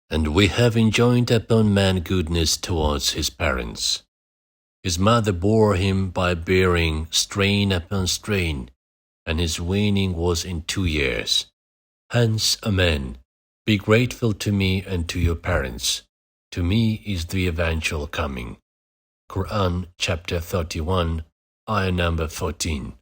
And we have enjoined upon man goodness towards his parents. His mother bore him by bearing strain upon strain, and his weaning was in 2 years. Hence, Amen. Be grateful to me and to your parents. To me is the eventual coming. Quran chapter 31, ayah number 14.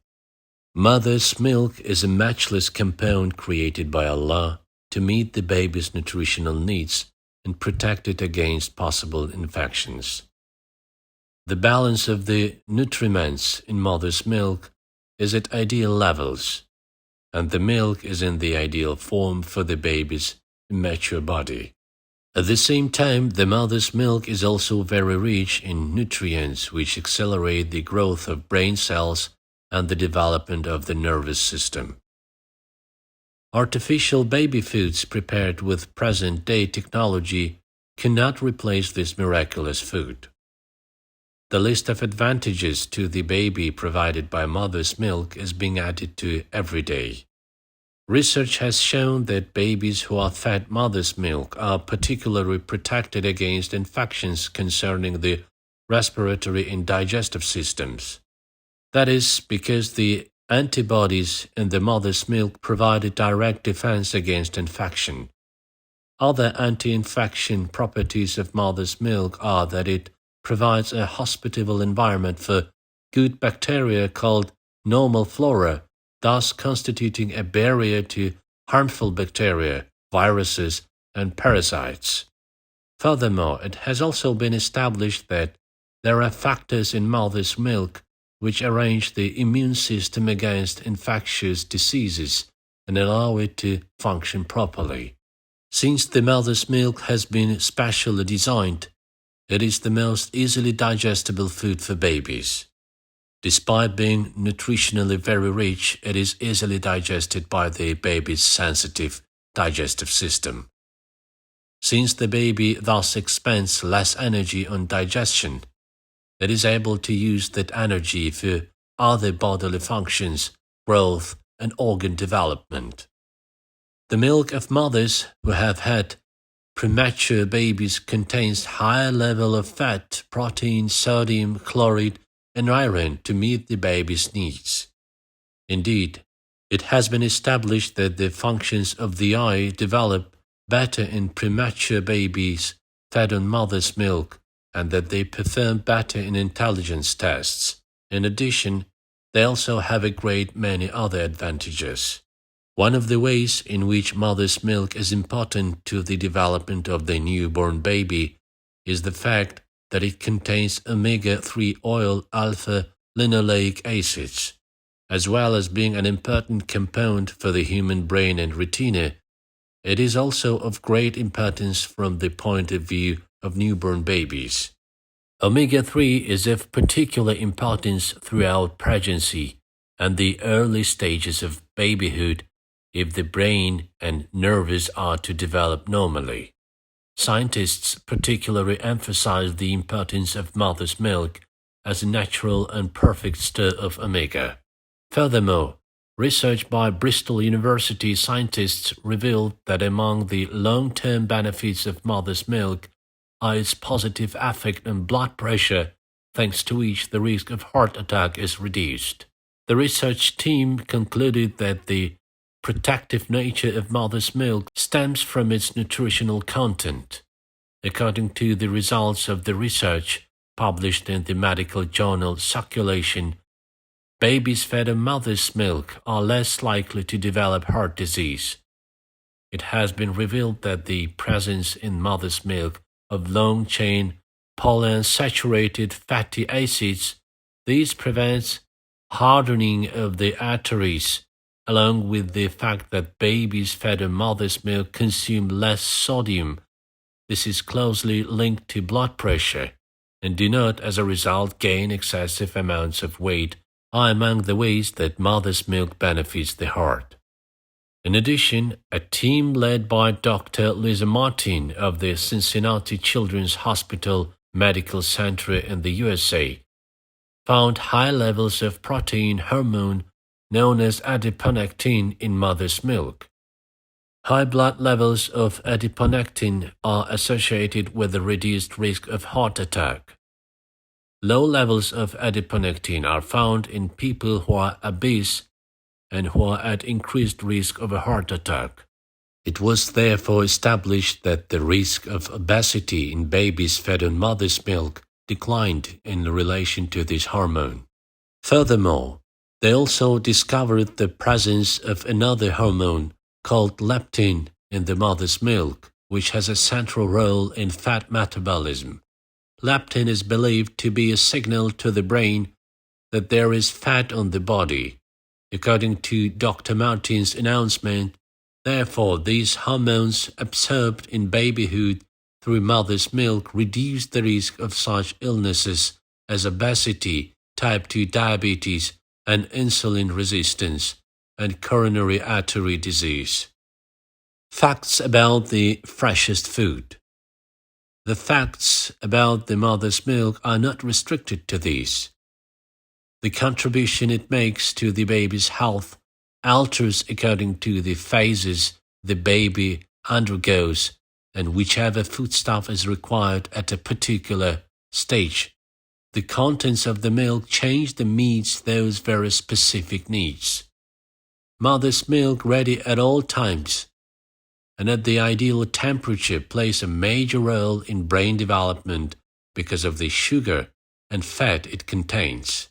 Mother's milk is a matchless compound created by Allah to meet the baby's nutritional needs and protect it against possible infections. The balance of the nutriments in mother's milk is at ideal levels, and the milk is in the ideal form for the baby's immature body. At the same time, the mother's milk is also very rich in nutrients which accelerate the growth of brain cells and the development of the nervous system. Artificial baby foods prepared with present-day technology cannot replace this miraculous food. The list of advantages to the baby provided by mother's milk is being added to every day. Research has shown that babies who are fed mother's milk are particularly protected against infections concerning the respiratory and digestive systems. That is because the antibodies in the mother's milk provide a direct defense against infection. Other anti-infection properties of mother's milk are that it provides a hospitable environment for good bacteria called normal flora, thus constituting a barrier to harmful bacteria, viruses, and parasites. Furthermore, it has also been established that there are factors in mother's milk which arrange the immune system against infectious diseases and allow it to function properly. Since the mother's milk has been specially designed, it is the most easily digestible food for babies. Despite being nutritionally very rich, it is easily digested by the baby's sensitive digestive system. Since the baby thus expends less energy on digestion, it is able to use that energy for other bodily functions, growth, and organ development. The milk of mothers who have had premature babies contains higher level of fat, protein, sodium, chloride, and iron to meet the baby's needs. Indeed, it has been established that the functions of the eye develop better in premature babies fed on mother's milk, and that they perform better in intelligence tests. In addition, they also have a great many other advantages. One of the ways in which mother's milk is important to the development of the newborn baby is the fact that it contains omega-3 oil alpha-linoleic acids, as well as being an important compound for the human brain and retina. It is also of great importance from the point of view of newborn babies. Omega-3 is of particular importance throughout pregnancy and the early stages of babyhood if the brain and nerves are to develop normally. Scientists particularly emphasize the importance of mother's milk as a natural and perfect store of omega. Furthermore, research by Bristol University scientists revealed that among the long-term benefits of mother's milk are its positive effect on blood pressure, thanks to which the risk of heart attack is reduced. The research team concluded that the protective nature of mother's milk stems from its nutritional content. According to the results of the research published in the medical journal Circulation, babies fed on mother's milk are less likely to develop heart disease. It has been revealed that the presence in mother's milk of long-chain polyunsaturated fatty acids, this prevents hardening of the arteries, along with the fact that babies fed on mother's milk consume less sodium. This is closely linked to blood pressure, and do not, as a result, gain excessive amounts of weight, are among the ways that mother's milk benefits the heart. In addition, a team led by Dr. Lisa Martin of the Cincinnati Children's Hospital Medical Center in the USA found high levels of protein hormone known as adiponectin in mother's milk. High blood levels of adiponectin are associated with a reduced risk of heart attack. Low levels of adiponectin are found in people who are obese and who are at increased risk of a heart attack. It was therefore established that the risk of obesity in babies fed on mother's milk declined in relation to this hormone. Furthermore, they also discovered the presence of another hormone called leptin in the mother's milk, which has a central role in fat metabolism. Leptin is believed to be a signal to the brain that there is fat on the body. According to Dr. Martin's announcement, therefore, these hormones absorbed in babyhood through mother's milk reduce the risk of such illnesses as obesity, type 2 diabetes, and insulin resistance, and coronary artery disease. Facts about the freshest food. The facts about the mother's milk are not restricted to these. The contribution it makes to the baby's health alters according to the phases the baby undergoes and whichever foodstuff is required at a particular stage. The contents of the milk change to meet those very specific needs. Mother's milk ready at all times and at the ideal temperature plays a major role in brain development because of the sugar and fat it contains.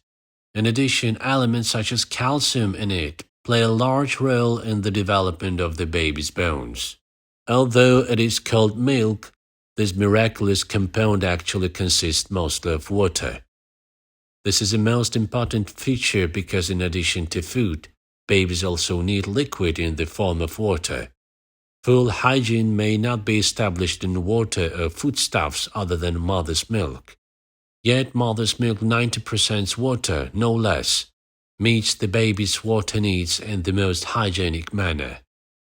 In addition, elements such as calcium in it play a large role in the development of the baby's bones. Although it is called milk, this miraculous compound actually consists mostly of water. This is a most important feature because in addition to food, babies also need liquid in the form of water. Full hygiene may not be established in water or foodstuffs other than mother's milk. Yet mother's milk 90% water, no less, meets the baby's water needs in the most hygienic manner.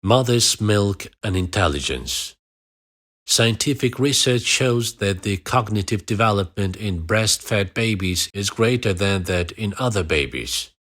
Mother's milk and intelligence. Scientific research shows that the cognitive development in breastfed babies is greater than that in other babies.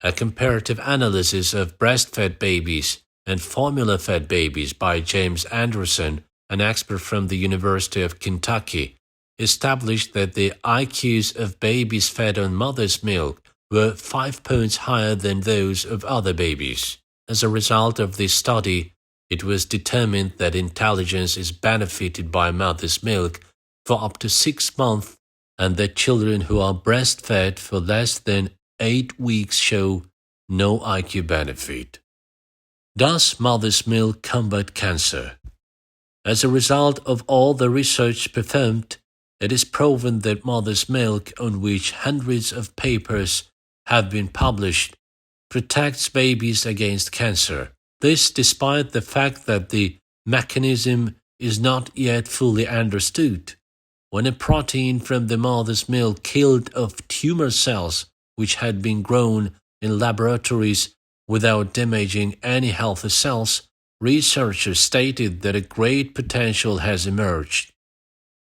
A comparative analysis of breastfed babies and formula-fed babies by James Anderson, an expert from the University of Kentucky, established that the IQs of babies fed on mother's milk were 5 points higher than those of other babies. As a result of this study, it was determined that intelligence is benefited by mother's milk for up to 6 months and that children who are breastfed for less than 8 weeks show no IQ benefit. Does mother's milk combat cancer? As a result of all the research performed, it is proven that mother's milk, on which hundreds of papers have been published, protects babies against cancer. This despite the fact that the mechanism is not yet fully understood. When a protein from the mother's milk killed off tumor cells which had been grown in laboratories without damaging any healthy cells, researchers stated that a great potential has emerged.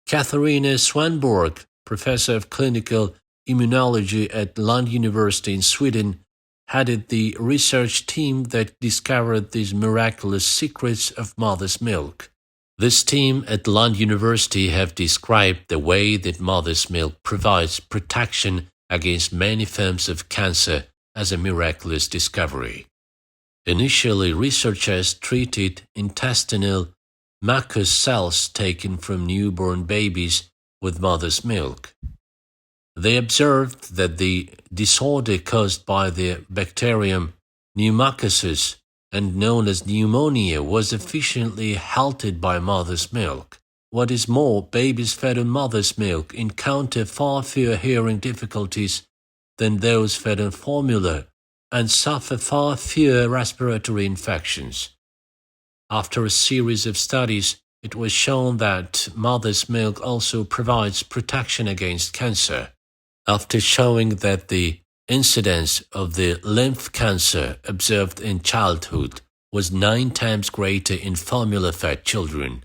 Katharina Swanborg, professor of clinical immunology at Lund University in Sweden, headed the research team that discovered these miraculous secrets of mother's milk. This team at Lund University have described the way that mother's milk provides protection against many forms of cancer as a miraculous discovery. Initially, researchers treated intestinal mucous cells taken from newborn babies with mother's milk. They observed that the disorder caused by the bacterium pneumococcal and known as pneumonia was efficiently halted by mother's milk. What is more, babies fed on mother's milk encounter far fewer hearing difficulties than those fed on formula and suffer far fewer respiratory infections. After a series of studies, it was shown that mother's milk also provides protection against cancer. After showing that the incidence of the lymph cancer observed in childhood was 9 times greater in formula-fed children,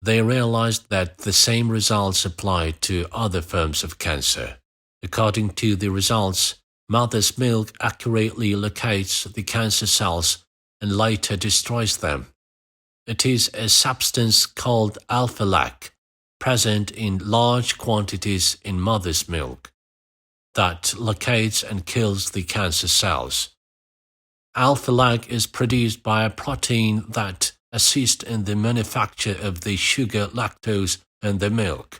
they realized that the same results applied to other forms of cancer. According to the results, mother's milk accurately locates the cancer cells and later destroys them. It is a substance called alpha-lac, present in large quantities in mother's milk, that locates and kills the cancer cells. Alpha-lac is produced by a protein that assists in the manufacture of the sugar lactose in the milk.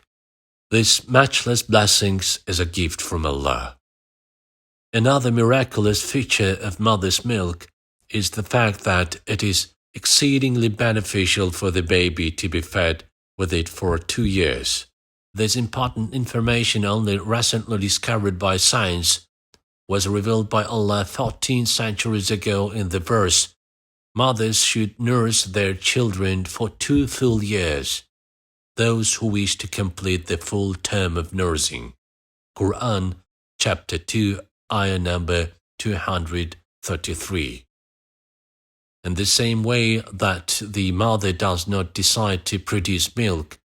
This matchless blessings is a gift from Allah. Another miraculous feature of mother's milk is the fact that it is exceedingly beneficial for the baby to be fed with it for 2 years. This important information, only recently discovered by science, was revealed by Allah 14 centuries ago in the verse, "Mothers should nurse their children for 2 full years, those who wish to complete the full term of nursing." Quran, chapter 2, ayah number 233. In the same way that the mother does not decide to produce milk,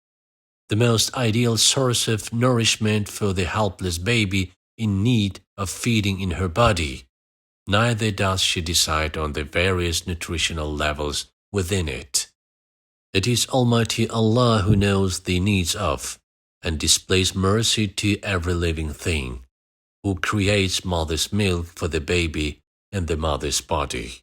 the most ideal source of nourishment for the helpless baby in need of feeding in her body, neither does she decide on the various nutritional levels within it. It is Almighty Allah who knows the needs of and displays mercy to every living thing, who creates mother's milk for the baby in the mother's body.